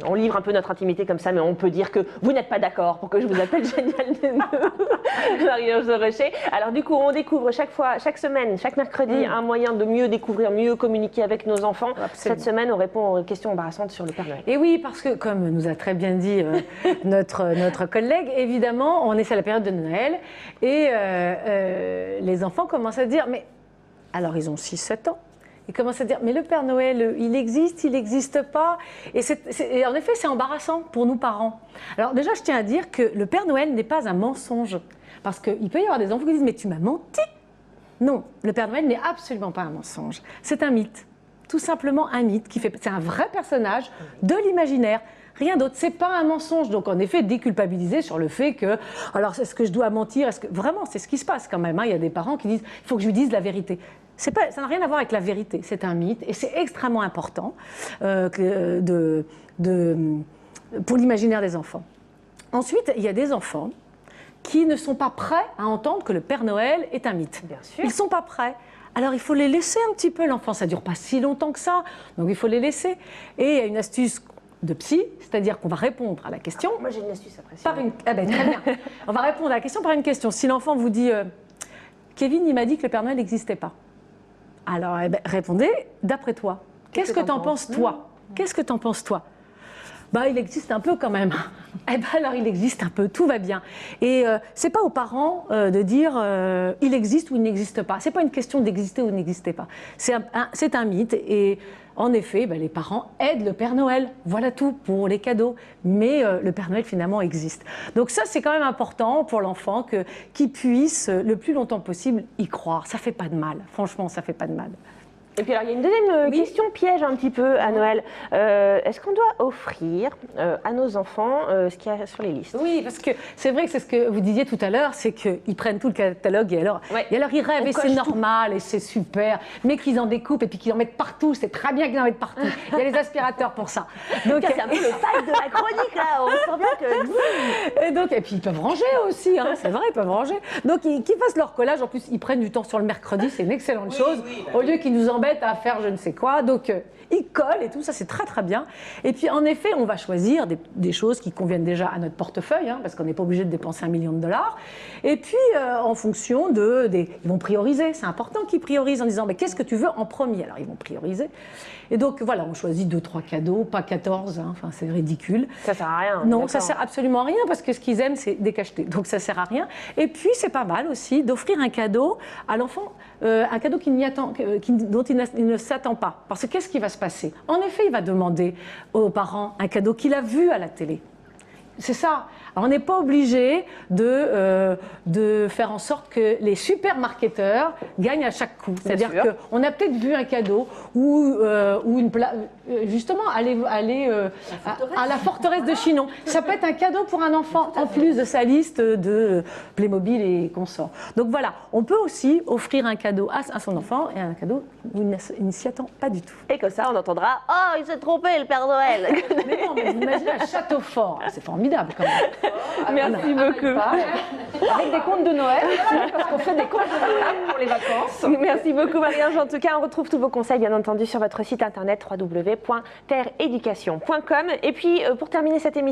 On livre un peu notre intimité comme ça, mais on peut dire que vous n'êtes pas d'accord pour que je vous appelle Génial Neuneu, Marie-Ange Rocher. Alors du coup, on découvre chaque semaine, chaque mercredi, un moyen de mieux découvrir, mieux communiquer avec nos enfants. Absolument. Cette semaine, on répond aux questions embarrassantes sur le Père Noël. Et oui, parce que, comme nous a très bien dit notre collègue, évidemment, on est à la période de Noël et les enfants commencent à dire, mais alors ils ont 6-7 ans. Ils commencent à dire, mais le Père Noël, il existe, il n'existe pas. Et en effet, c'est embarrassant pour nous parents. Alors déjà, je tiens à dire que le Père Noël n'est pas un mensonge. Parce qu'il peut y avoir des enfants qui disent, mais tu m'as menti. Non, le Père Noël n'est absolument pas un mensonge. C'est un mythe. Tout simplement un mythe. C'est un vrai personnage de l'imaginaire. Rien d'autre, c'est pas un mensonge. Donc en effet, déculpabiliser sur le fait que, alors est-ce que je dois mentir, vraiment, c'est ce qui se passe quand même. Il y a des parents qui disent, il faut que je lui dise la vérité. Ça n'a rien à voir avec la vérité, c'est un mythe et c'est extrêmement important pour l'imaginaire des enfants. Ensuite, il y a des enfants qui ne sont pas prêts à entendre que le Père Noël est un mythe. Bien sûr. Ils ne sont pas prêts. Alors il faut les laisser un petit peu, l'enfant, ça ne dure pas si longtemps que ça, donc il faut les laisser. Et il y a une astuce de psy, c'est-à-dire qu'on va répondre à la question. Moi j'ai une astuce après. Très bien. On va répondre à la question par une question. Si l'enfant vous dit Kevin, il m'a dit que le Père Noël n'existait pas. Alors, répondez, d'après toi, qu'est-ce que t'en penses, toi? Qu'est-ce que t'en penses, toi? Il existe un peu quand même. Alors, il existe un peu, tout va bien. Et c'est pas aux parents de dire il existe ou il n'existe pas. C'est pas une question d'exister ou n'exister pas. C'est un mythe et en effet, les parents aident le Père Noël. Voilà tout pour les cadeaux. Mais le Père Noël, finalement, existe. Donc ça, c'est quand même important pour l'enfant qu'il puisse, le plus longtemps possible, y croire. Ça fait pas de mal. Franchement, ça fait pas de mal. Et puis alors, il y a une deuxième question piège un petit peu à Noël. Est-ce qu'on doit offrir à nos enfants ce qu'il y a sur les listes? Oui, parce que c'est vrai que c'est ce que vous disiez tout à l'heure, c'est qu'ils prennent tout le catalogue et alors ils rêvent et c'est normal et c'est super, mais qu'ils en découpent et puis qu'ils en mettent partout, c'est très bien qu'ils en mettent partout. Il y a les aspirateurs pour ça. Donc c'est un peu le fight de la chronique là, on sent bien que... Et puis ils peuvent ranger aussi, hein, c'est vrai, ils peuvent ranger. Donc qu'ils fassent leur collage, en plus ils prennent du temps sur le mercredi, c'est une excellente chose, au lieu qu'ils nous embêtent à faire je ne sais quoi, donc ils collent et tout ça, c'est très très bien. Et puis en effet, on va choisir des choses qui conviennent déjà à notre portefeuille, hein, parce qu'on n'est pas obligé de dépenser $1 million. Et puis en fonction ils vont prioriser, c'est important qu'ils priorisent en disant mais qu'est-ce que tu veux en premier? Alors ils vont prioriser. Et donc voilà, on choisit 2-3 cadeaux, pas 14, hein, enfin c'est ridicule. Ça sert à rien. Non, ça sert absolument à rien parce que ce qu'ils aiment c'est décacheter, donc ça sert à rien. Et puis c'est pas mal aussi d'offrir un cadeau à l'enfant, un cadeau dont il ne s'attend pas. Parce que qu'est-ce qui va se passer? En effet, il va demander aux parents un cadeau qu'il a vu à la télé. C'est ça. Alors, on n'est pas obligé de faire en sorte que les super marketeurs gagnent à chaque coup. C'est-à-dire qu'on a peut-être vu un cadeau ou justement aller à la forteresse de Chinon. Ça peut être un cadeau pour un enfant en plus de sa liste de Playmobil et consorts. Donc voilà, on peut aussi offrir un cadeau à son enfant et un cadeau où il ne s'y attend pas du tout. Et comme ça, on entendra « Oh, il s'est trompé, le Père Noël !» Mais non, mais vous imaginez un château fort, c'est formidable quand même. Merci beaucoup. Avec des contes de Noël, parce qu'on fait des contes de Noël pour les vacances. Merci beaucoup Marie-Ange. En tout cas, on retrouve tous vos conseils, bien entendu, sur votre site internet www.terreeducation.com. Et puis, pour terminer cette émission,